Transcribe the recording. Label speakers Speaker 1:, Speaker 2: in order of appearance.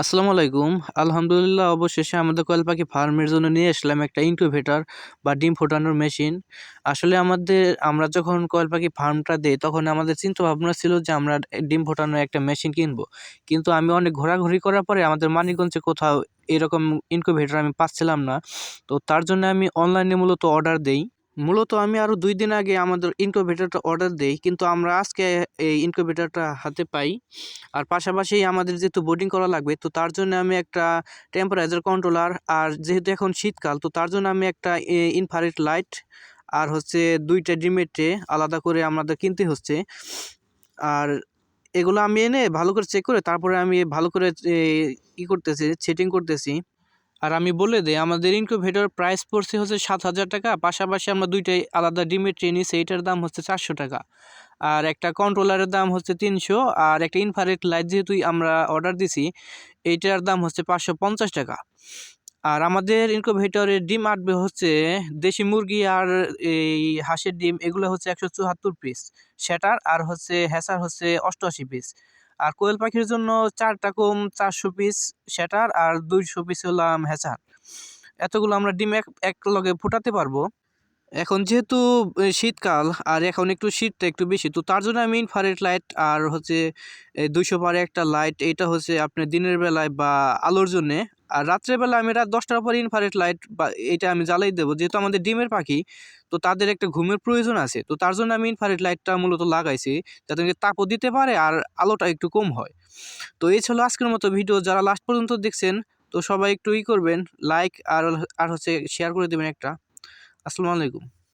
Speaker 1: আসসালামু আলাইকুম। আলহামদুলিল্লাহ, অবশেষে আমাদের কোয়েল পাখি ফার্মের জন্য নিয়ে আসলাম একটা ইনকিউবেটর বা ডিম ফোটানোর মেশিন। আসলে আমরা যখন কোয়েল পাখি ফার্মটা দেই তখন আমাদের চিন্তা ভাবনা ছিল যে আমরা ডিম ফোটানোর একটা মেশিন কিনবো। কিন্তু আমি অনেক ঘোরাঘুরি করার পরে আমাদের মানিকগঞ্জে কোথাও এরকম ইনকিউবেটর আমি পাচ্ছিলাম না। তো তার জন্য আমি অনলাইনে মূলত অর্ডার দেই। মূলত আমি আরও 2 দিন আগে আমাদের ইনকিউবেটরটা অর্ডার দেই, কিন্তু আমরা আজকে এই ইনকিউবেটরটা হাতে পাই। আর পাশাপাশি আমাদের যেহেতু বোর্ডিং করা লাগবে, তো তার জন্য আমি একটা টেম্পারেচার কন্ট্রোলার, আর যেহেতু এখন শীতকাল, তো তার জন্য আমি একটা ইনফ্রারেড লাইট আর হচ্ছে 2টা ডিমের ট্রে আলাদা করে আমাদের কিনতে হচ্ছে। আর এগুলো আমি এনে ভালো করে চেক করে তারপরে আমি ভালো করে করতেছি, সেটিং করতেছি। আর আমি বলে দেই, আমাদের ইনকিউবেটর প্রাইস পড়ছে হচ্ছে 7,000 টাকা। পাশাপাশি আমরা 2টাই আলাদা ডিমের ট্রে নিয়েছি, এইটার দাম হচ্ছে 400 টাকা। আর একটা কন্ট্রোলারের দাম হচ্ছে 300। আর একটা ইনফ্রারেড লাইট যেহেতু আমরা অর্ডার দিছি, এইটার দাম হচ্ছে 550 টাকা। আর আমাদের ইনকিউবেটরের ডিম আটবে হচ্ছে দেশি মুরগি আর এই হাঁসের ডিম, এগুলো হচ্ছে 174 পিস সেটার, আর হচ্ছে হ্যাসার হচ্ছে 88 পিস। আর কোয়েল পাখির জন্য 4টা কম 400 পিস সেটার, আর 200 পিস হলাম হ্যাসার। এতগুলো আমরা ডিম এক লগে ফোটাতে পারবো। এখন যেহেতু শীতকাল, আর এখন একটু শীতটা একটু বেশি, তো তার জন্য আমি ইনফ্রারেড লাইট আর হচ্ছে 200 পারে একটা লাইট, এটা হচ্ছে আপনার দিনের বেলায় বা আলোর জন্যে। আর রাত্রের বেলা আমি রাত 10টার পরে ইনফ্রারেড লাইট বা এটা আমি জ্বালাই দেবো, যেহেতু আমাদের ডিমের পাখি, তো তাদের একটা ঘুমের প্রয়োজন আছে। তো তার জন্য আমি ইনফ্রারেড লাইটটা মূলত লাগাইছি, যাতে তাপও দিতে পারে আর আলোটা একটু কম হয়। তো এই ছিল আজকের মতো ভিডিও। যারা লাস্ট পর্যন্ত দেখছেন, তো সবাই একটু করবেন, লাইক আর আর হচ্ছে শেয়ার করে দেবেন একটা। আসসালামু আলাইকুম।